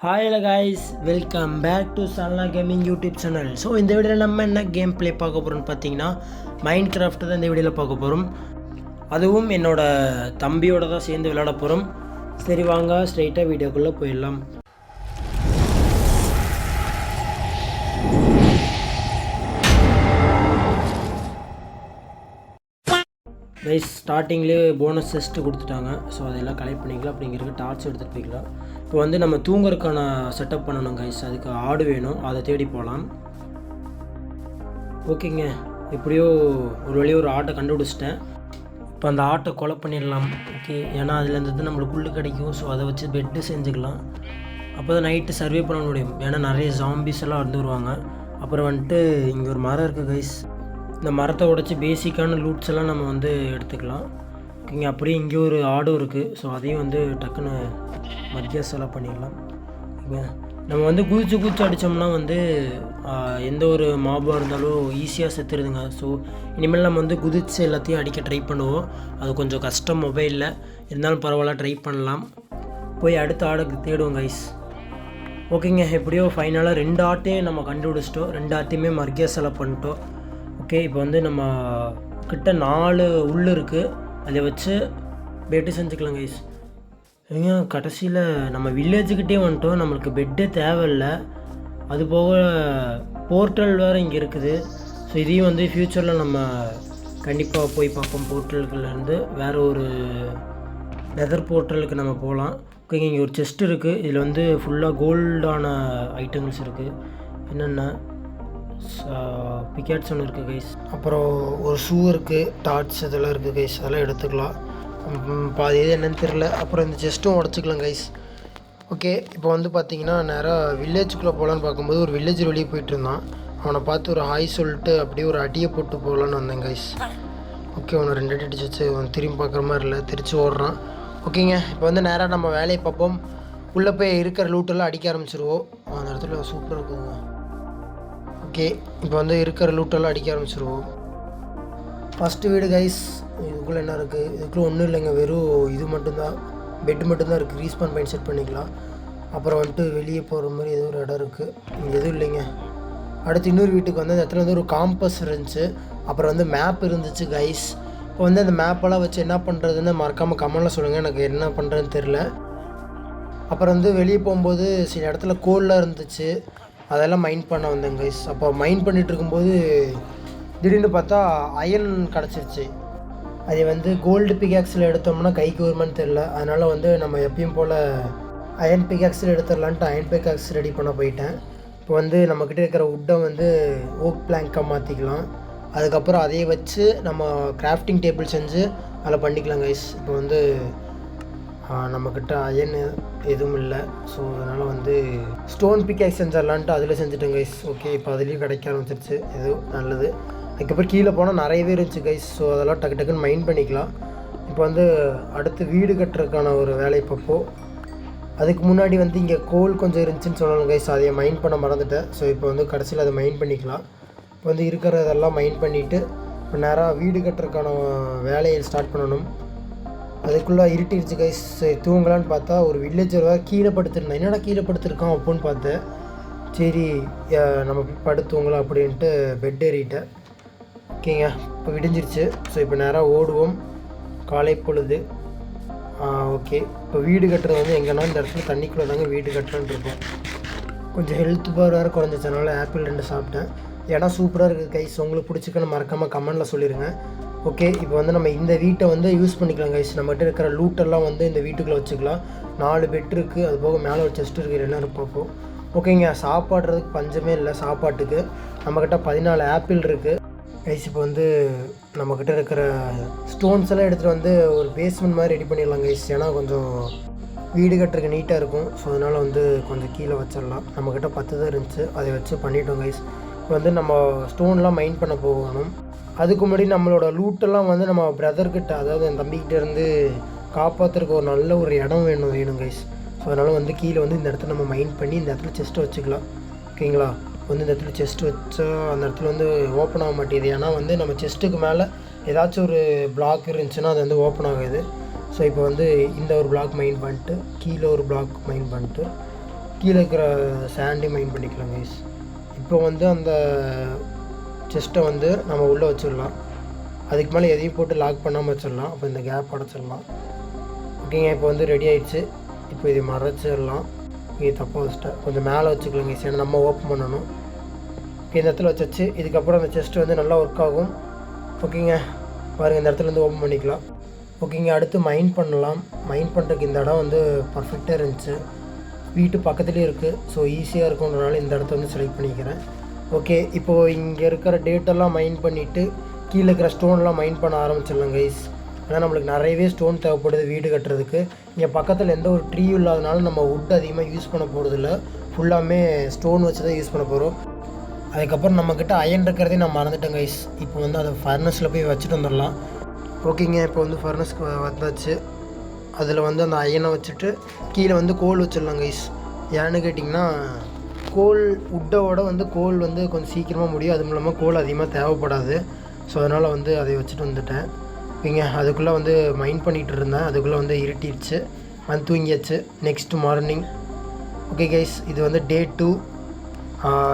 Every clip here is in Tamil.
Hi guys, welcome back to Salna gaming YouTube channel. So இந்த வீடியோவில் நம்ம என்ன கேம் ப்ளே பார்க்க போகிறோம்னு பார்த்தீங்கன்னா மைண்ட் கிராஃப்ட் தான் இந்த வீடியோவில் பார்க்க போகிறோம். அதுவும் என்னோடய தம்பியோடு தான் சேர்ந்து விளையாட போகிறோம். சரி வாங்க ஸ்ட்ரைட்டாக வீடியோக்குள்ளே போயிடலாம். கைஸ், ஸ்டார்டிங்லேயே போனஸ் செஸ்ட்டு கொடுத்துட்டாங்க. ஸோ அதெல்லாம் கலெக்ட் பண்ணிக்கலாம். அப்படிங்கிறது டார்ச் எடுத்துகிட்டு போய்க்கலாம். இப்போ வந்து நம்ம தூங்குறதுக்கான செட்டப் பண்ணணும் கைஸ். அதுக்கு ஆடு வேணும், அதை தேடி போகலாம். ஓகேங்க, எப்படியோ ஒரு வழியாக ஒரு ஆட்டை கண்டுபிடிச்சிட்டேன். இப்போ அந்த ஆட்டை கொலை பண்ணிடலாம். ஓகே, ஏன்னா அதுலேருந்து நம்மளுக்கு புல்லு கிடைக்கும். ஸோ அதை வச்சு பெட்டு செஞ்சுக்கலாம். அப்போ தான் நைட்டு சர்வே பண்ண முடியும். ஏன்னா நிறைய ஜாம்பிஸ் எல்லாம் வந்து வருவாங்க. அப்புறம் வந்துட்டு இங்கே ஒரு மரம் இருக்குது கைஸ். இந்த மரத்தை உடச்சி பேசிக்கான லூட்ஸ் எல்லாம் நம்ம வந்து எடுத்துக்கலாம். ஓகேங்க, அப்படியே இங்கே ஒரு ஆடும் இருக்குது. ஸோ அதையும் வந்து டக்குன்னு மத்தியாஸ் எல்லாம் பண்ணிடலாம். ஓகேங்க, நம்ம வந்து குதிச்சு அடித்தோம்னா வந்து எந்த ஒரு மாபாக இருந்தாலும் ஈஸியாக செத்துருதுங்க. ஸோ இனிமேல் நம்ம வந்து குதிச்சு எல்லாத்தையும் அடிக்க ட்ரை பண்ணுவோம். அது கொஞ்சம் கஷ்டம் மொபைலில் இருந்தாலும் பரவாயில்ல, ட்ரை பண்ணலாம். போய் அடுத்த ஆடுக்கு தேடுவோம் கைஸ். ஓகேங்க, எப்படியோ ஃபைனலாக 2 ஆட்டையும் நம்ம கண்டுபிடிச்சிட்டோம். 2 ஆட்டையுமே மர்கியாஸ் எல்லாம் பண்ணிட்டோம். ஓகே, இப்போ வந்து நம்ம கிட்ட 4 உள் இருக்குது. அதை வச்சு பெட்டு செஞ்சுக்கலாம் கைஸ். ஏங்க, கடைசியில் நம்ம வில்லேஜுக்கிட்டே வந்துட்டோம். நம்மளுக்கு பெட்டே தேவையில்லை. அது போக போர்ட்டல் வேறு இங்கே இருக்குது. ஸோ இதையும் வந்து ஃப்யூச்சரில் நம்ம கண்டிப்பாக போய் பார்ப்போம். போர்ட்டல்கள்லேருந்து வேறு ஒரு நெதர் போர்ட்டலுக்கு நம்ம போகலாம். ஓகேங்க, இங்கே ஒரு செஸ்ட் இருக்குது. இதில் வந்து ஃபுல்லாக கோல்டான ஐட்டம்ஸ் இருக்குது. என்னென்ன பிக்கெட்ஸ் ஒன்று இருக்குது கைஸ். அப்புறம் ஒரு ஷூ இருக்குது, டார்ச் இதெல்லாம் இருக்குது கைஸ். அதெல்லாம் எடுத்துக்கலாம். பாதி இது என்னன்னு தெரில. அப்புறம் இந்த செஸ்ட்டும் உடச்சிக்கலாம் கைஸ். ஓகே, இப்போ வந்து பார்த்தீங்கன்னா நேராக வில்லேஜுக்குள்ளே போகலான்னு பார்க்கும்போது ஒரு வில்லேஜ் வெளியே போயிட்டு இருந்தான். அவனை பார்த்து ஒரு ஹாய் சொல்லிட்டு அப்படியே ஒரு அடியை போட்டு போகலான்னு வந்தேன் கைஸ். ஓகே, அவனை 2 அடி அடிச்சு வச்சு அவன் திரும்பி பார்க்குற மாதிரி இல்லை, திருச்சி ஓடுறான். ஓகேங்க, இப்போ வந்து நேராக நம்ம வேலையை பார்ப்போம். உள்ளே போய் இருக்கிற லூட்டெல்லாம் அடிக்க ஆரம்பிச்சிருவோம். அந்த இடத்துல சூப்பராக இருக்குதுங்க. ஓகே, இப்போ வந்து இருக்கிற லூட்டெல்லாம் அடிக்க ஆரம்பிச்சிருவோம். ஃபஸ்ட்டு வீடு கைஸ். இதுக்குள்ளே என்ன இருக்குது? இதுக்குள்ளே ஒன்றும் இல்லைங்க, வெறும் இது மட்டும்தான், பெட்டு மட்டும்தான் இருக்குது. ரீஸ்பான் பாயிண்ட் செட் பண்ணிக்கலாம். அப்புறம் வந்துட்டு வெளியே போகிற மாதிரி ஏதோ ஒரு இடம் இருக்குது. இங்கே எதுவும் இல்லைங்க. அடுத்து இன்னொரு வீட்டுக்கு வந்து அந்த இடத்துல வந்து ஒரு காம்பஸ் இருந்துச்சு. அப்புறம் வந்து மேப் இருந்துச்சு கைஸ். இப்போ வந்து அந்த மேப்பெல்லாம் வச்சு என்ன பண்ணுறதுன்னு மறக்காமல் கமெண்டில் சொல்லுங்கள். எனக்கு என்ன பண்ணுறதுன்னு தெரில. அப்புறம் வந்து வெளியே போகும்போது சில இடத்துல கோல்லாம் இருந்துச்சு. அதெல்லாம் மைண்ட் பண்ண வந்தேன் கைஸ். அப்போ மைண்ட் பண்ணிகிட்டு இருக்கும்போது திடீர்னு பார்த்தா அயன் கிடச்சிருச்சு. அதை வந்து கோல்டு பிகாக்ஸில் எடுத்தோம்னா கைக்கு வருமானு தெரில. அதனால் வந்து நம்ம எப்பயும் போல் அயன் பிகாக்ஸில் எடுத்துடலான்ட்டு அயன் பிகாக்ஸ் ரெடி பண்ண போயிட்டேன். இப்போ வந்து நம்மக்கிட்ட இருக்கிற உட்டை வந்து ஓக் பிளாங்காக மாற்றிக்கலாம். அதுக்கப்புறம் அதையை வச்சு நம்ம கிராஃப்டிங் டேபிள் செஞ்சு அதில் பண்ணிக்கலாம் கைஸ். இப்போ வந்து நம்மக்கிட்ட அயன் எதுவும் இல்லை. ஸோ அதனால் வந்து ஸ்டோன் பிக்காக்ஸ் செஞ்சிடலான்ட்டு அதில் செஞ்சுட்டேன் கைஸ். ஓகே, இப்போ அதுலேயும் கிடைக்க ஆரம்பிச்சிருச்சு. எதுவும் நல்லது. அதுக்கப்புறம் கீழே போனால் நிறையவே இருந்துச்சு கைஸ். ஸோ அதெல்லாம் டக்குன்னு மைண்ட் பண்ணிக்கலாம். இப்போ வந்து அடுத்து வீடு கட்டுறதுக்கான ஒரு வேலையை பார்ப்போம். அதுக்கு முன்னாடி வந்து இங்கே கோல் கொஞ்சம் இருந்துச்சுன்னு சொன்னாலும் கைஸ், அதை மைண்ட் பண்ண மறந்துட்டேன். ஸோ இப்போ வந்து கடைசியில் அதை மைண்ட் பண்ணிக்கலாம். இப்போ வந்து இருக்கிறதெல்லாம் மைண்ட் பண்ணிவிட்டு இப்போ நேராக வீடு கட்டுறதுக்கான வேலையை ஸ்டார்ட் பண்ணணும். அதுக்குள்ளே இருட்டிடுச்சு கைஸ். தூங்கலான்னு பார்த்தா ஒரு வில்லேஜர் வேறு கீழே படுத்துருந்தேன். என்னடா கீழே படுத்துருக்கான் அப்படின்னு பார்த்தேன். சரி, நம்ம படுத்துவங்களா அப்படின்ட்டு பெட் ஏறிட்டேன். ஓகேங்க, இப்போ விடிஞ்சிருச்சு. ஸோ இப்போ நேராக ஓடுவோம். காலை பொழுது. ஓகே, இப்போ வீடு கட்டுறது வந்து எங்கன்னா இந்த இடத்துல தண்ணிக்குள்ளே தாங்க வீடு கட்டுறான்னு இருக்கோம். கொஞ்சம் ஹெல்த் பார் வேறு குறைஞ்சிச்சனால ஆப்பிள் 2 சாப்பிட்டேன். இடம் சூப்பராக இருக்குது கைஸ். உங்களுக்கு பிடிச்சிக்கன்னு மறக்காமல் கமெண்டில் சொல்லிடுங்க. ஓகே, இப்போ வந்து நம்ம இந்த வீட்டை வந்து யூஸ் பண்ணிக்கலாம் கைஸ். நம்மகிட்ட இருக்கிற லூட்டெல்லாம் வந்து இந்த வீட்டுக்குள்ளே வச்சுக்கலாம். 4 பெட் இருக்குது. அது போக மேலே ஒரு செஸ்ட் இருக்குது. என்ன பார்ப்போம். ஓகேங்க, சாப்பாடுறதுக்கு பஞ்சமே இல்லை. சாப்பாட்டுக்கு நம்மக்கிட்ட 14 ஆப்பிள் இருக்குது கைஸ். இப்போ வந்து நம்மக்கிட்ட இருக்கிற ஸ்டோன்ஸ் எல்லாம் எடுத்துகிட்டு வந்து ஒரு பேஸ்மெண்ட் மாதிரி ரெடி பண்ணிடலாம் கைஸ். ஏன்னா கொஞ்சம் வீடு கட்டுறதுக்கு நீட்டாக இருக்கும். ஸோ அதனால் வந்து கொஞ்சம் கீழே வச்சிடலாம். நம்மக்கிட்ட 10 தான் இருந்துச்சு. அதை வச்சு பண்ணிட்டோம் கைஸ். இப்போ வந்து நம்ம ஸ்டோன்லாம் மைண்ட் பண்ண போகணும். அதுக்கு முன்னாடி நம்மளோட லூட்டெல்லாம் வந்து நம்ம பிரதர்கிட்ட, அதாவது என் தம்பிக்கிட்ட இருந்து காப்பாற்றுறதுக்கு ஒரு நல்ல ஒரு இடம் வேணும் கைஸ். ஸோ அதனால் வந்து கீழே வந்து இந்த இடத்துல நம்ம மைண்ட் பண்ணி இந்த இடத்துல செஸ்ட்டை வச்சுக்கலாம். ஓகேங்களா, வந்து இந்த இடத்துல செஸ்ட் வச்சா அந்த இடத்துல வந்து ஓப்பன் ஆக மாட்டேங்குது. ஏன்னா வந்து நம்ம செஸ்ட்டுக்கு மேலே ஏதாச்சும் ஒரு பிளாக் இருந்துச்சுன்னா அது வந்து ஓப்பன் ஆகுது. ஸோ இப்போ வந்து இந்த ஒரு பிளாக் மைண்ட் பண்ணிட்டு கீழே ஒரு பிளாக் மைண்ட் பண்ணிட்டு கீழே இருக்கிற சாண்டையும் மைண்ட் பண்ணிக்கலாம் கைஸ். இப்போ வந்து அந்த செஸ்ட்டை வந்து நம்ம உள்ளே வச்சிடலாம். அதுக்கு மேலே எதையும் போட்டு லாக் பண்ணாமல் வச்சிடலாம். அப்போ இந்த கேப் அடைச்சிடலாம். ஓகேங்க, இப்போ வந்து ரெடி ஆகிடுச்சு. இப்போ இதை மறைச்சிடலாம். இது தப்பாக வச்சுட்டேன், கொஞ்சம் மேலே வச்சுக்கலாம் கைஸ், ஏன்னா நம்ம ஓப்பன் பண்ணணும். ஓகே, இந்த இடத்துல வச்சாச்சு. இதுக்கப்புறம் அந்த செஸ்ட்டு வந்து நல்லா ஒர்க் ஆகும். ஓகேங்க, பாருங்கள், இந்த இடத்துல வந்து ஓப்பன் பண்ணிக்கலாம். ஓகேங்க, அடுத்து மைண்ட் பண்ணலாம். மைண்ட் பண்ணுறதுக்கு இந்த இடம் வந்து பர்ஃபெக்டாக இருந்துச்சு, வீட்டு பக்கத்துலேயே இருக்குது. ஸோ ஈஸியாக இருக்குன்றனால இந்த இடத்த வந்து செலக்ட் பண்ணிக்கிறேன். ஓகே, இப்போது இங்கே இருக்கிற டேட்டெல்லாம் மைண்ட் பண்ணிவிட்டு கீழே இருக்கிற ஸ்டோன்லாம் மைண்ட் பண்ண ஆரம்பிச்சிடலாம் கைஸ். ஏன்னா நம்மளுக்கு நிறையவே ஸ்டோன் தேவைப்படுது வீடு கட்டுறதுக்கு. இங்கே பக்கத்தில் எந்த ஒரு ட்ரீயும் இல்லாதனால நம்ம வுட் அதிகமாக யூஸ் பண்ண போகிறதில்ல, ஃபுல்லாமே ஸ்டோன் வச்சு தான் யூஸ் பண்ண போகிறோம். அதுக்கப்புறம் நம்மக்கிட்ட அயன் இருக்கிறதே நான் மறந்துட்டேன் கைஸ். இப்போ வந்து அதை ஃபர்னஸில் போய் வச்சுட்டு வந்துடலாம். ஓகேங்க, இப்போ வந்து ஃபர்னஸ்க்கு வந்தாச்சு. அதில் வந்து அந்த அயனை வச்சுட்டு கீழே வந்து கோல் வச்சிடலாம் கைஸ். ஏன்னு கேட்டிங்கன்னா கோல் வுட்டோட வந்து கோல் வந்து கொஞ்சம் சீக்கிரமாக முடியும், அது மூலமாக கோல் அதிகமாக தேவைப்படாது. ஸோ அதனால் வந்து அதை வச்சுட்டு வந்துட்டேன். ஓகேங்க, அதுக்குள்ளே வந்து மைண்ட் பண்ணிகிட்டு இருந்தேன், அதுக்குள்ளே வந்து இருட்டிடுச்சு, வந்து தூங்கியாச்சு. Next morning. ஓகே கைஸ், இது வந்து டே 2.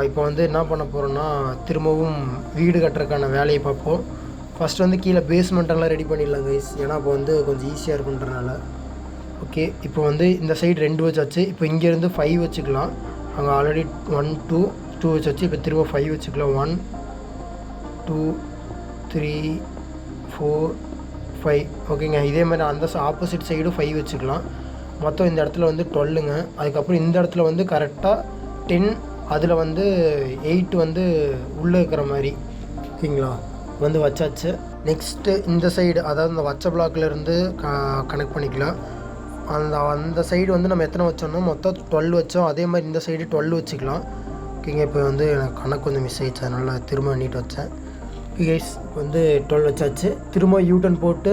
இப்போ வந்து என்ன பண்ண போகிறோன்னா திரும்பவும் வீடு கட்டுறதுக்கான வேலையை பார்ப்போம். ஃபஸ்ட்டு வந்து கீழே பேஸ்மெண்ட்டெல்லாம் ரெடி பண்ணிடலாம் கைஸ், ஏன்னா இப்போ வந்து கொஞ்சம் ஈஸியாக இருக்குன்றனால. ஓகே, இப்போ வந்து இந்த சைடு 2 வச்சாச்சு. இப்போ இங்கேருந்து 5 வச்சுக்கலாம். அங்கே ஆல்ரெடி 1 2 வச்சாச்சு. இப்போ திரும்ப 5 வச்சுக்கலாம். 1 2 3 4 5. ஓகேங்க, இதே மாதிரி அந்த ஆப்போசிட் சைடும் 5 வச்சுக்கலாம். மொத்தம் இந்த இடத்துல வந்து 12ங்க. அதுக்கப்புறம் இந்த இடத்துல வந்து கரெக்டாக 10, அதில் வந்து 8 வந்து உள்ளே இருக்கிற மாதிரி. ஓகேங்களா, வந்து வச்சாச்சு. நெக்ஸ்ட்டு இந்த சைடு, அதாவது இந்த வச்ச பிளாக்லேருந்து கனெக்ட் பண்ணிக்கலாம். அந்த சைடு வந்து நம்ம எத்தனை வச்சோம்னா மொத்தம் 12 வச்சோம். அதே மாதிரி இந்த சைடு 12 வச்சுக்கலாம். ஓகேங்க, இப்போ வந்து எனக்கு கணக்கு கொஞ்சம் மிஸ் ஆகிடுச்சு, அதனால் திரும்ப எண்ணிட்டு வச்சேன். கைஸ், வந்து 12 வச்சாச்சு. திரும்ப யூட்டன் போட்டு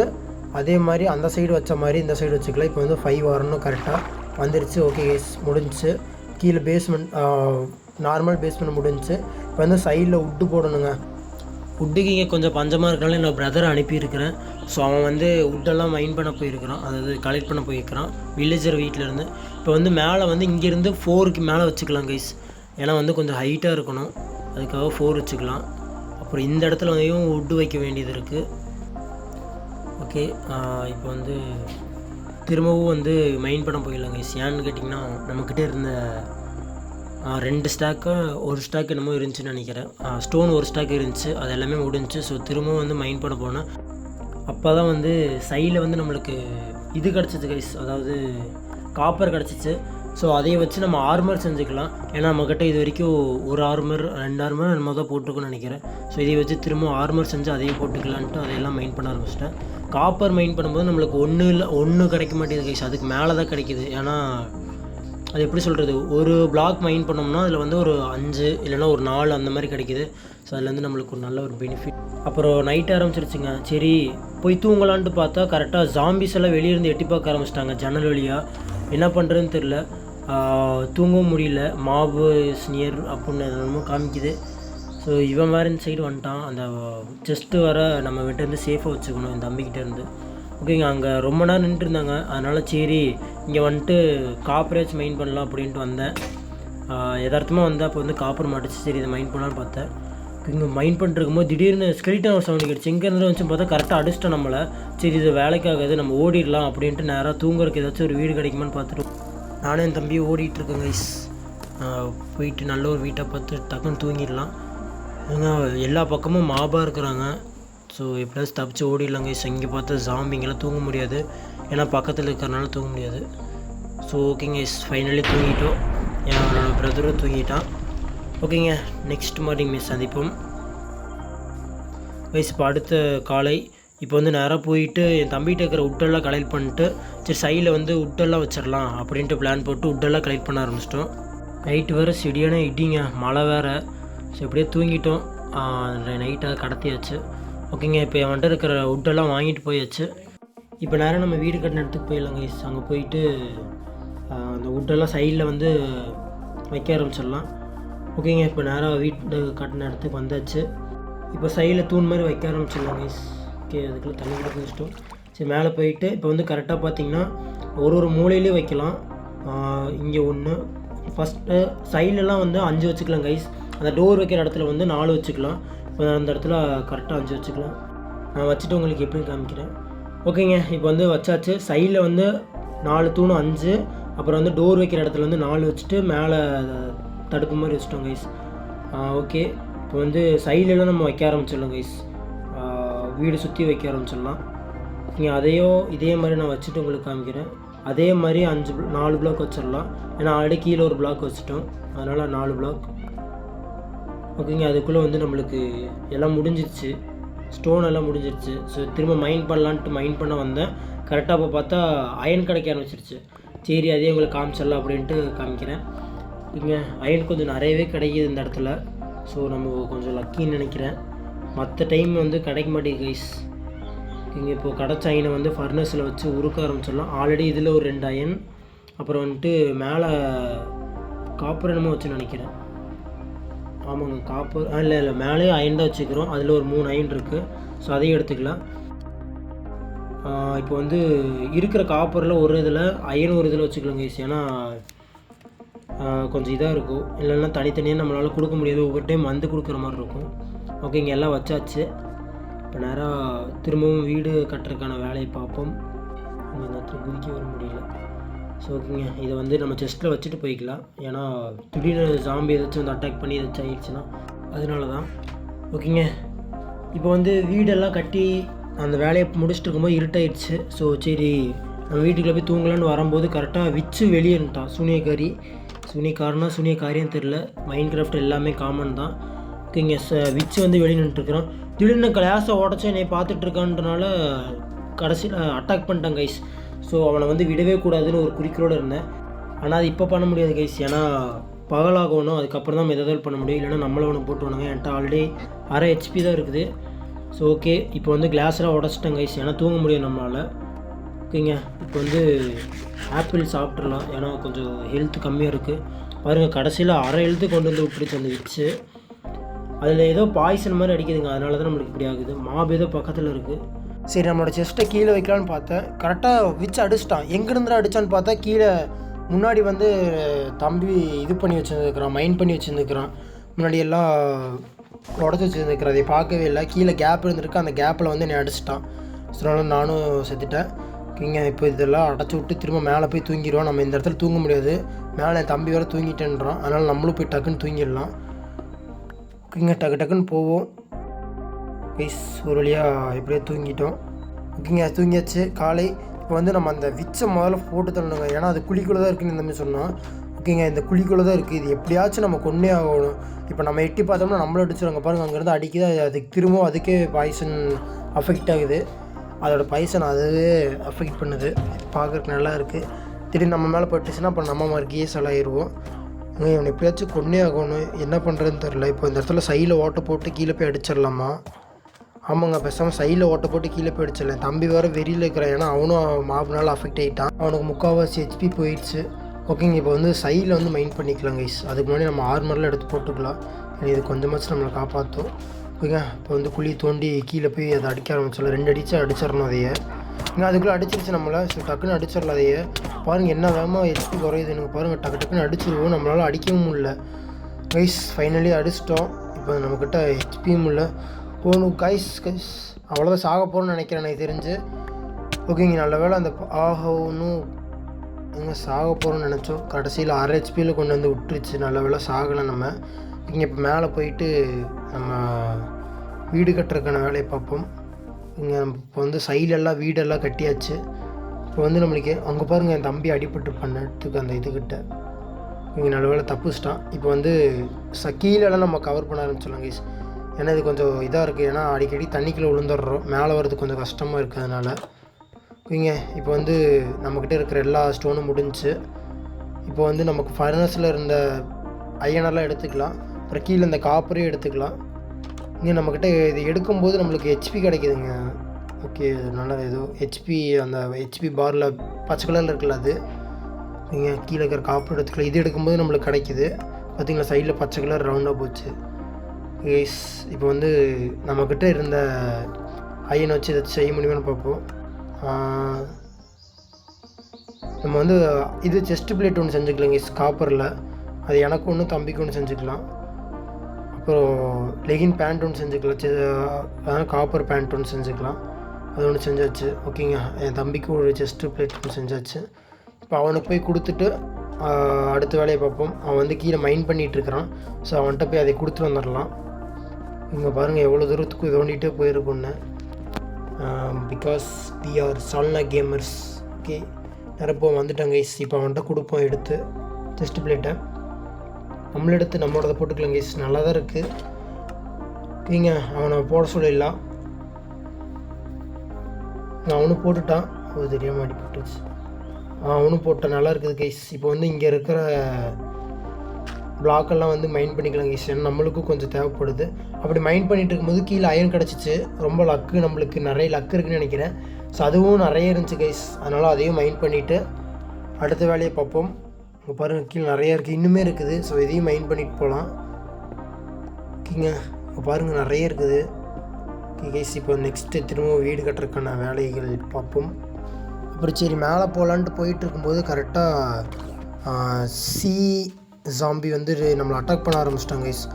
அதே மாதிரி அந்த சைடு வச்ச மாதிரி இந்த சைடு வச்சுக்கலாம். இப்போ வந்து 5 வரணும், கரெக்டாக வந்துருச்சு. ஓகே கைஸ், முடிஞ்சிச்சு. கீழே பேஸ்மெண்ட் நார்மல் பேஸ்மெண்ட் முடிஞ்சிச்சு. இப்போ வந்து சைடில் வுட்டு போடணுங்க. வுட்டுக்கு இங்கே கொஞ்சம் பஞ்சமாக இருக்கனால என்னோடய பிரதரை அனுப்பியிருக்கிறேன். ஸோ அவன் வந்து வுட்டெல்லாம் மைண்ட் பண்ண போயிருக்கிறான், அதாவது கலெக்ட் பண்ண போயிருக்கிறான் வில்லேஜர் வீட்டிலேருந்து. இப்போ வந்து மேலே வந்து இங்கேருந்து 4க்கு மேலே வச்சுக்கலாம் கைஸ், ஏன்னா வந்து கொஞ்சம் ஹைட்டாக இருக்கணும், அதுக்காக 4 வச்சுக்கலாம். அப்புறம் இந்த இடத்துல வந்து வுட்டு வைக்க வேண்டியது இருக்குது. ஓகே, இப்போ வந்து திரும்பவும் வந்து மைண்ட் பண்ண போயிடலாம் கைஸ். ஏன்னு கேட்டிங்கன்னா நம்மக்கிட்ட இருந்த 2 ஸ்டாக்கு, 1 ஸ்டாக் என்னமோ இருந்துச்சுன்னு நினைக்கிறேன். ஸ்டோன் 1 ஸ்டாக் இருந்துச்சு, அது எல்லாமே முடிஞ்சிச்சு. ஸோ திரும்பவும் வந்து மைண்ட் பண்ண போனேன். அப்போ தான் வந்து சைடில் வந்து நம்மளுக்கு இது கிடச்சிச்சு கைஸ், அதாவது காப்பர் கிடச்சிச்சு. ஸோ அதையை வச்சு நம்ம ஆர்மர் செஞ்சுக்கலாம். ஏன்னா நம்மக்கிட்ட இது வரைக்கும் 1 ஆர்மர் 2 ஆர்மர் நம்ம தான் போட்டுக்கணும்னு நினைக்கிறேன். ஸோ இதை வச்சு திரும்ப ஆர்மர் செஞ்சு அதையே போட்டுக்கலான்ட்டு அதையெல்லாம் மைண்ட் பண்ண ஆரம்பிச்சிட்டேன். காப்பர் மைண்ட் பண்ணும்போது நம்மளுக்கு ஒன்று கிடைக்க மாட்டேங்குது கைஸ், அதுக்கு மேலே தான் கிடைக்கிது. ஏன்னா அது எப்படி சொல்கிறது, ஒரு பிளாக் மைண்ட் பண்ணோம்னா அதில் வந்து ஒரு 5 இல்லைனா ஒரு 4 அந்த மாதிரி கிடைக்கிது. ஸோ அதில் வந்து நம்மளுக்கு ஒரு நல்ல ஒரு பெனிஃபிட். அப்புறம் நைட் ஆரம்பிச்சிருச்சுங்க. சரி போய் தூங்கலான்ட்டு பார்த்தா கரெக்டாக ஜாம்பிஸ் எல்லாம் வெளியிருந்து எட்டி பார்க்க ஆரம்பிச்சிட்டாங்க ஜன்னல் வழியாக. என்ன பண்ணுறதுன்னு தெரில, தூங்கவும் முடியல. மாபு ஸ்னியர் அப்படின்னு என்னமோ காமிக்குது. ஸோ இவன் வேறு இந்த சைடு வந்துட்டான். அந்த செஸ்ட்டு வர நம்ம விட்டு சேஃபாக வச்சுக்கணும் இந்த தம்பிக்கிட்டேருந்து. ஓகேங்க, அங்கே ரொம்ப நேரம் நின்றுருந்தாங்க, அதனால் சரி இங்கே வந்துட்டு காப்பரேஜ் மைண்ட் பண்ணலாம் அப்படின்ட்டு வந்தேன். யதார்த்தமாக வந்தேன். அப்போ வந்து காப்பர் மாட்டுச்சு, சரி இதை மைண்ட் பண்ணலான்னு பார்த்தேன். இங்கே மைண்ட் பண்ணிருக்கும்போது திடீர்னு ஸ்கெலிட்டன் ஒரு சவுண்ட் கிடச்சி. எங்கே இருந்து வச்சு பார்த்தா கரெக்டாக அடிச்சிட்டோம் நம்மளை. சரி இது வேலைக்காகாது, நம்ம ஓடிடலாம் அப்படின்ட்டு நேராக தூங்குறதுக்கு ஏதாச்சும் ஒரு வீடு கிடைக்குமான்னு பார்த்துட்டு நானே என் தம்பி ஓடிட்டுருக்கேன் கைஸ். போயிட்டு நல்ல ஒரு வீட்டை பார்த்து டக்குன்னு தூங்கிடலாம். ஏன்னா எல்லா பக்கமும் மாபாக இருக்கிறாங்க. ஸோ எப்படியாச்சும் தப்பிச்சு ஓடிடலாம் கைஸ். இங்கே பார்த்தா ஜாம்பிங்கெல்லாம் தூங்க முடியாது, ஏன்னா பக்கத்தில் இருக்கிறனால தூங்க முடியாது. ஸோ ஓகேங்க கைஸ், ஃபைனலி தூங்கிட்டோம். என்னோட பிரதரும் தூங்கிட்டான். ஓகேங்க, நெக்ஸ்ட் மார்னிங் சந்திப்போம் கைஸ். இப்போ அடுத்த காலை இப்போ வந்து நேராக போயிட்டு என் தம்பிகிட்ட இருக்கிற வுட்டெல்லாம் கலெக்ட் பண்ணிட்டு சரி சைடில் வந்து வுட்டெல்லாம் வச்சிடலாம் அப்படின்ட்டு பிளான் போட்டு வுட்டெல்லாம் கலெக்ட் பண்ண ஆரம்பிச்சிட்டோம். நைட்டு வேறு செடியான இடிங்க, மழை வேறு. ஸோ எப்படியே தூங்கிட்டோம். நைட்டாக கடத்தியாச்சு. ஓகேங்க, இப்போ என் வந்துட்டு இருக்கிற வுட்டெல்லாம் வாங்கிட்டு போயாச்சு. இப்போ நேரம் நம்ம வீடு கட்டின இடத்துக்கு போயிடலாம் கைஸ். அங்கே போயிட்டு அந்த வுட்டெல்லாம் சைடில் வந்து வைக்க ஆரம்பிச்சிடலாம். ஓகேங்க, இப்போ நேராக வீட்டு கட்டின இடத்துக்கு வந்தாச்சு. இப்போ சைடில் தூண் மாதிரி வைக்க ஆரம்பிச்சிடலாம் கைஸ். ஓகே, அதுக்குள்ளே தண்ணி கூட வச்சிட்டோம். சரி மேலே போயிட்டு இப்போ வந்து கரெக்டாக பார்த்திங்கன்னா ஒரு மூலையிலே வைக்கலாம். இங்கே ஒன்று, ஃபஸ்ட்டு சைட்லலாம் வந்து 5 வச்சுக்கலாம் கைஸ். அந்த டோர் வைக்கிற இடத்துல வந்து 4 வச்சுக்கலாம். இப்போ அந்த இடத்துல கரெக்டாக 5 வச்சுக்கலாம். நான் வச்சுட்டு உங்களுக்கு எப்படின்னு காமிக்கிறேன். ஓகேங்க, இப்போ வந்து வச்சாச்சு. சைடில் வந்து 4 தூணு 5, அப்புறம் வந்து டோர் வைக்கிற இடத்துல வந்து 4 வச்சுட்டு மேலே தடுப்பு மாதிரி வச்சுட்டோம் கைஸ். ஓகே, இப்போ வந்து சைட்லலாம் நம்ம வைக்க ஆரம்பிச்சிடலாம் கைஸ். வீடு சுற்றி வைக்க ஆரம்பிச்சிடலாம். நீங்கள் இதே மாதிரி நான் வச்சுட்டு உங்களுக்கு காமிக்கிறேன். அதே மாதிரி 4 பிளாக் வச்சிடலாம். ஏன்னா ஆல்ரெடி கீழே ஒரு பிளாக் வச்சுட்டோம், அதனால் 4 பிளாக். ஓகேங்க, அதுக்குள்ளே வந்து நம்மளுக்கு எல்லாம் முடிஞ்சிருச்சு, ஸ்டோன் எல்லாம் முடிஞ்சிருச்சு. ஸோ திரும்ப மைண்ட் பண்ணலான்ட்டு மைண்ட் பண்ண வந்தேன். கரெக்டாக அப்போ பார்த்தா அயன் கிடைக்க ஆரம்பிச்சிருச்சு. சரி, அதே உங்களுக்கு காமிச்சிடலாம் அப்படின்ட்டு காமிக்கிறேன். இங்கே அயன் கொஞ்சம் நிறையவே கிடைக்கிது இந்த இடத்துல. ஸோ நம்ம கொஞ்சம் லக்கின்னு நினைக்கிறேன். மற்ற டைம் வந்து கிடைக்க மாட்டேங்குது கைஸ். இங்கே இப்போது கிடச்ச அயனை வந்து ஃபர்னஸில் வச்சு உருக்க ஆரம்பிச்சிடலாம். ஆல்ரெடி இதில் ஒரு 2 அயன், அப்புறம் வந்துட்டு மேலே காப்பர் என்னமோ வச்சு நினைக்கிறேன். ஆமாங்க, காப்பர். இல்லை மேலே அயன் தான் வச்சுக்கிறோம். அதில் ஒரு 3 அயன் இருக்குது. ஸோ அதையும் எடுத்துக்கலாம். இப்போ வந்து இருக்கிற காப்பரில் ஒரு இதில் அயன் ஒரு இதில் வச்சுக்கலாம் கைஸ். ஏன்னா கொஞ்சம் இதாக இருக்கும், இல்லைன்னா தனித்தனியாக நம்மளால் கொடுக்க முடியாது. ஒவ்வொரு டைம் வந்து கொடுக்குற மாதிரி இருக்கும். ஓகே, இங்கே எல்லாம் வச்சாச்சு. இப்போ நேராக திரும்பவும் வீடு கட்டுறதுக்கான வேலையை பார்ப்போம். இந்த நேரத்தில் குதிக்க வர முடியல. ஸோ ஓகேங்க, இதை வந்து நம்ம செஸ்ட்டில் வச்சுட்டு போய்க்கலாம். ஏன்னா திடீர்னு ஜாம்பி ஏதாச்சும் வந்து அட்டாக் பண்ணி ஏதாச்சும் ஆயிடுச்சுன்னா அதனால தான். ஓகேங்க, இப்போ வந்து வீடெல்லாம் கட்டி அந்த வேலையை முடிச்சுட்டு இருக்கும்போது இருட்டாயிடுச்சு. ஸோ சரி, நம்ம வீட்டுக்குள்ளே போய் தூங்கலான்னு வரும்போது கரெக்டாக விச்சு வெளியேன்ட்டான் சூனியக்காரனா சூனியக்காரியும் தெரில. மைண்ட் கிராஃப்ட் எல்லாமே காமன் தான். ஓகேங்க, விச்சு வந்து வெளியே நின்றுட்டுருக்குறான். திடீர்னு கிளாஸை உடச்சி என்னை பார்த்துட்ருக்கான்றனால கடைசியில் அட்டாக் பண்ணிட்டான் கைஸ். ஸோ அவனை வந்து விடவே கூடாதுன்னு ஒரு குறிக்கோடு இருந்தேன். ஆனால் அது இப்போ பண்ண முடியாது கைஸ். ஏன்னா பகலாகணும், அதுக்கப்புறம் தான் எதாவது பண்ண முடியும். இல்லைன்னா நம்மளை ஒன்று போட்டுவானுங்க. என்கிட்ட ஆல்ரெடி 1/2 HP தான் இருக்குது. ஸோ ஓகே, இப்போ வந்து கிளாஸ்லாம் உடச்சிட்டேன் கைஸ். ஏன்னா தூங்க முடியும் நம்மளால். ஓகேங்க, இப்போ வந்து ஆப்பிள் சாப்பிட்றலாம். ஏன்னா கொஞ்சம் ஹெல்த் கம்மியாக இருக்குது. பாருங்கள், கடைசியில் 1/2 ஹெல்த்து கொண்டு வந்து விட்டுருச்சு அந்த விச்சு. அதில் ஏதோ பாய்சன் மாதிரி அடிக்குதுங்க, அதனால தான் நம்மளுக்கு இப்படி ஆகுது. மாப் ஏதோ பக்கத்தில் இருக்குது. சரி, நம்மளோட செஸ்ட்டை கீழே வைக்கலான்னு பார்த்தேன். கரெக்டாக விச்சு அடிச்சிட்டான். எங்கேருந்து அடித்தான்னு பார்த்தா கீழே முன்னாடி வந்து தம்பி இது பண்ணி வச்சுருந்துருக்கிறான், மைண்ட் பண்ணி வச்சுருந்துருக்கிறான். முன்னாடி எல்லாம் உடச்சி வச்சுருந்துருக்கிறான். அதை பார்க்கவே இல்லை. கீழே கேப் இருந்திருக்கு, அந்த கேப்பில் வந்து என்னை அடிச்சிட்டான். அதனால நானும் செத்துட்டேன். ஓகேங்க, இப்போ இதெல்லாம் அடைச்சி விட்டு திரும்ப மேலே போய் தூங்கிடுவோம். நம்ம இந்த இடத்துல தூங்க முடியாது, மேலே என் தம்பி வேறு தூங்கிட்டேன்றான். அதனால் நம்மளும் போய் டக்குன்னு தூங்கிடலாம். ஓகேங்க, டக்குன்னு போவோம் கைஸ். ஒரு வழியாக எப்படியே தூங்கிட்டோம். ஓகேங்க, தூங்கியாச்சு. காலை இப்போ வந்து நம்ம அந்த விச்சை முதல்ல போட்டு தரணுங்க. ஏன்னா அது குழிக்குள்ளே தான் இருக்குன்னு இந்த மாதிரி சொன்னோம். ஓகேங்க, இந்த குழிக்குள்ளே தான் இருக்குது. இது எப்படியாச்சும் நம்ம கொண்டே ஆகணும். இப்போ நம்ம எட்டி பார்த்தோம்னா நம்மளும் அடிச்சிடுவாங்க. பாருங்கள், அங்கேருந்து அடிக்குது. அதுக்கு திரும்பவும் அதுக்கே பாய்சன் அஃபெக்ட் ஆகுது. அதோட பாய்சன் அதுவே அஃபெக்ட் பண்ணுது. பார்க்குறதுக்கு நல்லா இருக்குது. திடீர்னு நம்ம மேலே பட்டுச்சுன்னா அப்புறம் நம்ம மாதிரி ஆகிடுவோம். இவனை எப்படியாச்சும் கொண்டே ஆகணும். என்ன பண்ணுறதுன்னு தெரில. இப்போ இந்த இடத்துல சைடில் ஓட்டை போட்டு கீழே போய் அடிச்சிடலாமா? ஆமாங்க, பேசாமல் சைடில் ஓட்டை போட்டு கீழே போய் அடிச்சிடலாம். தம்பி வேறு வெறியில் இருக்கிறான். ஏன்னா அவனும் மாவுனால அஃபெக்ட் ஆகிட்டான். அவனுக்கு 3/4 HP போயிடுச்சு. ஓகேங்க, இப்போ வந்து சைடில் வந்து மைண்ட் பண்ணிக்கலாம் கைஸ். அதுக்கு முன்னாடி நம்ம ஆர்மரில் எடுத்து போட்டுக்கலாம். இது கொஞ்சமாச்சும் நம்மளை காப்பாற்றும். ஓகேங்க, இப்போ வந்து குழி தோண்டி கீழே போய் அதை அடிக்க ஆரம்பிச்சிடலாம். 2 அடித்து அடிச்சிடணும் அதையே. ஏன்னா அதுக்குள்ளே அடிச்சிருச்சு நம்மளை. ஸோ டக்குன்னு அடிச்சிடலாம் அதையே. பாருங்கள், என்ன வேகமாக HP குறையுது எனக்கு. பாருங்கள், டக்குன்னு அடிச்சிருவோம். நம்மளால் அடிக்கவும் முடியல கைஸ். ஃபைனலி அடிச்சிட்டோம். இப்போ நம்மக்கிட்ட HPயும் இல்லை. போகணும் கைஸ். அவ்வளோதான், சாக போகிறோன்னு நினைக்கிறேன் எனக்கு தெரிஞ்சு. ஓகேங்க, நல்ல வேலை அந்த ஆகணும் எங்கே சாக போகிறோன்னு நினச்சோம். கடைசியில் 1/2 HPயில் கொண்டு வந்து விட்டுருச்சு. நல்ல வேலை சாகலை நம்ம. இங்கே இப்போ மேலே போயிட்டு நம்ம வீடு கட்டுறதுக்கான வேலையை பார்ப்போம். இங்கே இப்போ வந்து சைடெல்லாம் வீடெல்லாம் கட்டியாச்சு. இப்போ வந்து நம்மளுக்கு அங்கே பாருங்கள், என் தம்பி அடிபட்டு பண்ணதுக்கு அந்த இதுக்கிட்ட இங்கே நல்ல வேலை தப்பிச்சிட்டான். இப்போ வந்து கீழெல்லாம் நம்ம கவர் பண்ண ஆரம்பிச்சிடலாம் கைஸ். ஏன்னா இது கொஞ்சம் இதாக இருக்குது. ஏன்னா அடிக்கடி தண்ணிக்குள்ளே விழுந்துடுறோம். மேலே வரது கொஞ்சம் கஷ்டமாக இருக்குது. அதனால் ஓகேங்க, இப்போ வந்து நம்மக்கிட்ட இருக்கிற எல்லா ஸ்டோனும் முடிஞ்சு. இப்போ வந்து நமக்கு ஃபர்னஸில் இருந்த அயனெல்லாம் எடுத்துக்கலாம். அப்புறம் கீழே இந்த காப்பரையும் எடுத்துக்கலாம். இங்கே நம்மக்கிட்ட இது எடுக்கும்போது நம்மளுக்கு HP கிடைக்குதுங்க. ஓகே, நல்லா ஏதோ HP அந்த HP பாரில் பச்சை கலரில் இருக்குல்ல, அது நீங்கள் கீழே இருக்கிற காப்பர் எடுத்துக்கலாம். இது எடுக்கும்போது நம்மளுக்கு கிடைக்கிது. பார்த்திங்களா, சைடில் பச்சை கலர் ரவுண்டாக போச்சு கைஸ். இப்போ வந்து நம்மக்கிட்ட இருந்த அயனை வச்சு ஏதாச்சும் செய்ய முடியுமான்னு பார்ப்போம். நம்ம வந்து இது செஸ்ட் பிளேட் ஒன்று செஞ்சுக்கலாங்க கைஸ். காப்பரில் அது எனக்கு ஒன்று தம்பிக்கு ஒன்று செஞ்சுக்கலாம். அப்புறம் லெகின் பேண்ட் ஒன்று செஞ்சுக்கலாம், அதான் காப்பர் பேண்ட் ஒன்று செஞ்சுக்கலாம், அது ஒன்று செஞ்சாச்சு. ஓகேங்க, என் தம்பிக்கு ஒரு செஸ்ட்டு பிளேட் ஒன்று செஞ்சாச்சு. இப்போ அவனுக்கு போய் கொடுத்துட்டு அடுத்த வேலையை பார்ப்போம். அவன் வந்து கீழே மைண்ட் பண்ணிகிட்ருக்கிறான். ஸோ அவன்கிட்ட போய் அதை கொடுத்துட்டு வந்துடலாம். இங்கே பாருங்கள் எவ்வளோ தூரத்துக்கு தோண்டிகிட்டே போயிருக்குன்னு. Because we are Salna gamers. Okay, நிரப்போ வந்துட்டாங்க கைஸ். இப்போ அவன்கிட்ட கொடுப்போம் எடுத்து செஸ்ட் பிளேட்டை. நம்மளெடுத்து நம்மளோட போட்டுக்கலாம் கைஸ். நல்லா தான் இருக்குது. ஓகேங்க, அவனை போட சொல்லிடலாம். அவனும் போட்டுட்டான். அது தெரியாமல் அடிப்பட்டுச்சு. அவனும் போட்டான். நல்லா இருக்குது கைஸ். இப்போ வந்து இங்கே இருக்கிற பிளாக்கெல்லாம் வந்து மைண்ட் பண்ணிக்கலாம் கைஸ். ஏன்னா நம்மளுக்கும் கொஞ்சம் தேவைப்படுது. அப்படி மைண்ட் பண்ணிகிட்டு இருக்கும்போது கீழே அயன் கிடச்சிச்சு. ரொம்ப லக்கு, நம்மளுக்கு நிறைய லக்கு இருக்குதுன்னு நினைக்கிறேன். ஸோ அதுவும் நிறைய இருந்துச்சு கைஸ். அதனால் அதையும் மைண்ட் பண்ணிவிட்டு அடுத்த வேலையை பார்ப்போம். இப்போ பாருங்கள் கீழே நிறையா இருக்குது, இன்னுமே இருக்குது. ஸோ இதையும் மைண்ட் பண்ணிட்டு போகலாம். ஓகேங்க, இப்போ பாருங்கள் நிறைய இருக்குது. ஓகே கைஸ், இப்போ நெக்ஸ்ட்டு திரும்ப வீடு கட்டுறதுக்கான வேலைகள் பார்ப்போம். அப்புறம் சரி மேலே போகலான்ட்டு போயிட்டு இருக்கும்போது கரெக்டாக சி ஜாம்பி வந்து நம்மளை அட்டாக் பண்ண ஆரம்பிச்சிட்டாங்க கைஸ்.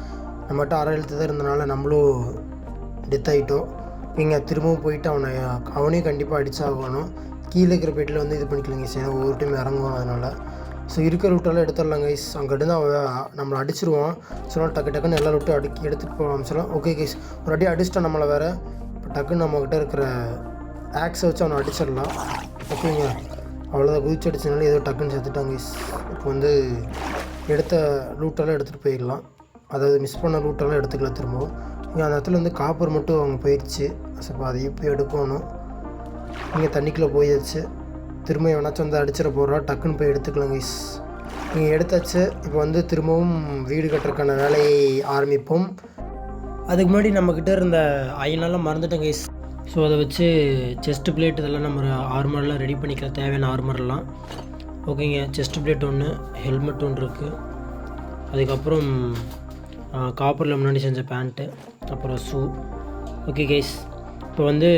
நம்மகிட்ட அரை எழுத்து தான் இருந்தனால நம்மளும் டெத் ஆகிட்டோம். இங்கே திரும்பவும் போயிட்டு அவனையும் கண்டிப்பாக அடிச்சாகணும். கீழே இருக்கிற பெட்டில் வந்து இது பண்ணிக்கலாம் கைஸ். ஏன்னா ஒவ்வொரு டைம் இறங்குவோம் அதனால். ஸோ இருக்கிற ரூட்டெல்லாம் எடுத்துடலாம் கைஸ். அங்கிட்டு தான் நம்மளை அடிச்சிருவான். ஸோ டக்கு டக்குன்னு எல்லா ரூட்டும் எடுத்துகிட்டு போகலாம் சொல்லலாம். ஓகே கைஸ், ஒரு அடி அடிச்சிட்டா நம்மளை வேறு. இப்போ டக்குன்னு நம்மக்கிட்ட இருக்கிற ஆக்ஸை வச்சு அவனை அடிச்சிடலாம். ஓகேங்க, அவ்வளோதான். குதிச்சு அடிச்சதுனால ஏதோ டக்குன்னு சேர்த்துட்டாங்க கைஸ். இப்போ வந்து எடுத்த ரூட்டெல்லாம் எடுத்துகிட்டு போயிடலாம். அதாவது மிஸ் பண்ண ரூட்டெல்லாம் எடுத்துக்கலாம் திரும்பவும். இங்கே அந்த இடத்துல வந்து காப்பர் மட்டும் அவங்க போயிடுச்சு. ஸோ இப்போ அதையும் போய் எடுக்கணும். இங்கே தண்ணிக்குள்ளே போயாச்சு. திரும்ப எவனாச்சும் வந்து அடிச்சிட போகிறா, டக்குன்னு போய் எடுத்துக்கலாம் கைஸ். நீங்கள் எடுத்தாச்சு. இப்போ வந்து திரும்பவும் வீடு கட்டுறதுக்கான வேலையை ஆரம்பிப்போம். அதுக்கு முன்னாடி நம்மக்கிட்ட இருந்த அயனெல்லாம் மறந்துட்டேன் கைஸ். ஸோ அதை வச்சு செஸ்ட்டு பிளேட் இதெல்லாம் நம்ம ஆர்மர்லாம் ரெடி பண்ணிக்கலாம், தேவையான ஆர்மர்லாம். ஓகேங்க, செஸ்ட்டு பிளேட் ஒன்று, ஹெல்மெட் ஒன்று இருக்குது. அதுக்கப்புறம் காப்பரில் முன்னாடி செஞ்ச பேண்ட்டு, அப்புறம் ஷூ. ஓகே கைஸ், இப்போ வந்து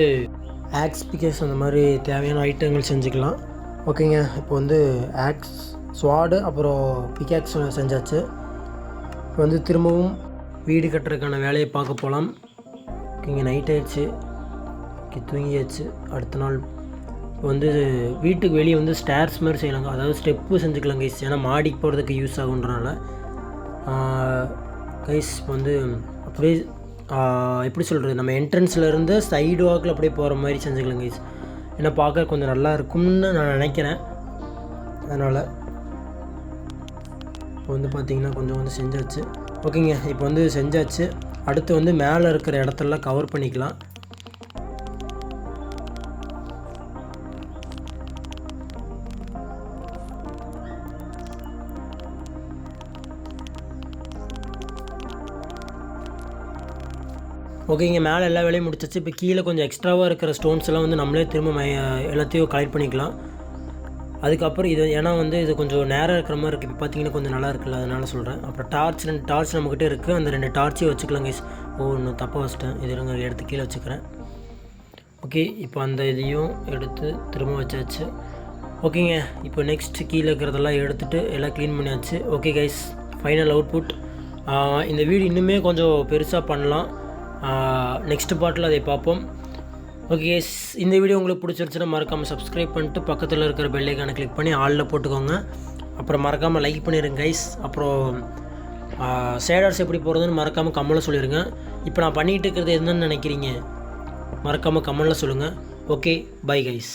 ஆக்ஸ் பிகேஸ் அந்த மாதிரி தேவையான ஐட்டங்கள் செஞ்சுக்கலாம். ஓகேங்க, இப்போ வந்து ஆக்ஸ் ஸ்வாடு அப்புறம் பிகேக்ஸ் செஞ்சாச்சு. இப்போ வந்து திரும்பவும் வீடு கட்டுறதுக்கான வேலையை பார்க்க போகலாம். ஓகேங்க, நைட் ஆயிடுச்சு. ஓகே, தூங்கியாச்சு. அடுத்த நாள் இப்போ வந்து வீட்டுக்கு வெளியே வந்து ஸ்டேர்ஸ் மாதிரி செய்யலாங்க, அதாவது ஸ்டெப்பு செஞ்சுக்கலாம் கைஸ். ஏன்னா மாடிக்கு போகிறதுக்கு யூஸ் ஆகுன்றனால கைஸ். இப்போ வந்து அப்படியே எப்படி சொல்கிறது, நம்ம என்ட்ரன்ஸ்லேருந்து சைடு வாக்கில் அப்படியே போகிற மாதிரி செஞ்சுக்கலாம் கைஸ். ஏன்னா பார்க்க கொஞ்சம் நல்லா இருக்கும்னு நான் நினைக்கிறேன். அதனால் இப்போ வந்து பார்த்திங்கன்னா கொஞ்சம் வந்து செஞ்சாச்சு. ஓகேங்க, இப்போ வந்து செஞ்சாச்சு. அடுத்து வந்து மேலே இருக்கிற இடத்தெல்லாம் கவர் பண்ணிக்கலாம். ஓகேங்க, மேலே எல்லா வேலையும் முடிச்சாச்சு. இப்போ கீழே கொஞ்சம் எக்ஸ்ட்ராவாக இருக்கிற ஸ்டோன்ஸ் எல்லாம் வந்து நம்மளே திரும்ப எல்லாத்தையும் கலெக்ட் பண்ணிக்கலாம். அதுக்கப்புறம் இது ஏன்னா வந்து இது கொஞ்சம் நேராக இருக்கிற மாதிரி இருக்குது. இப்போ பார்த்தீங்கன்னா கொஞ்சம் நல்லா இருக்குல்ல, அதனால சொல்கிறேன். அப்புறம் ரெண்டு டார்ச் நம்மக்கிட்டே இருக்குது. அந்த 2 டார்ச்சையும் வச்சுக்கலாம் கைஸ். இன்னும் தப்பாக வச்சிட்டேன். இது இருங்க, எடுத்து கீழே வச்சுக்கிறேன். ஓகே, இப்போ அந்த இதையும் எடுத்து திரும்ப வச்சாச்சு. ஓகேங்க, இப்போ நெக்ஸ்ட்டு கீழே இருக்கிறதெல்லாம் எடுத்துகிட்டு எல்லாம் க்ளீன் பண்ணியாச்சு. Okay guys, final output. இந்த வீடு இன்னுமே கொஞ்சம் பெருசாக பண்ணலாம். நெக்ஸ்ட் பார்ட்டில் அதை பார்ப்போம். ஓகே கைஸ், இந்த வீடியோ உங்களுக்கு பிடிச்சிருச்சுன்னா மறக்காமல் சப்ஸ்கிரைப் பண்ணிட்டு பக்கத்தில் இருக்கிற பெல் ஐக்கானை கிளிக் பண்ணி ஆலில் போட்டுக்கோங்க. அப்புறம் மறக்காமல் லைக் பண்ணிடுங்க கைஸ். அப்புறம் ஷேடர்ஸ் எப்படி போகிறதுன்னு மறக்காமல் கமெண்ட்டில் சொல்லிடுங்க. இப்போ நான் பண்ணிகிட்டு இருக்கிறது என்னன்னு நினைக்கிறீங்க மறக்காமல் கமெண்ட்டில் சொல்லுங்கள். Okay, bye guys.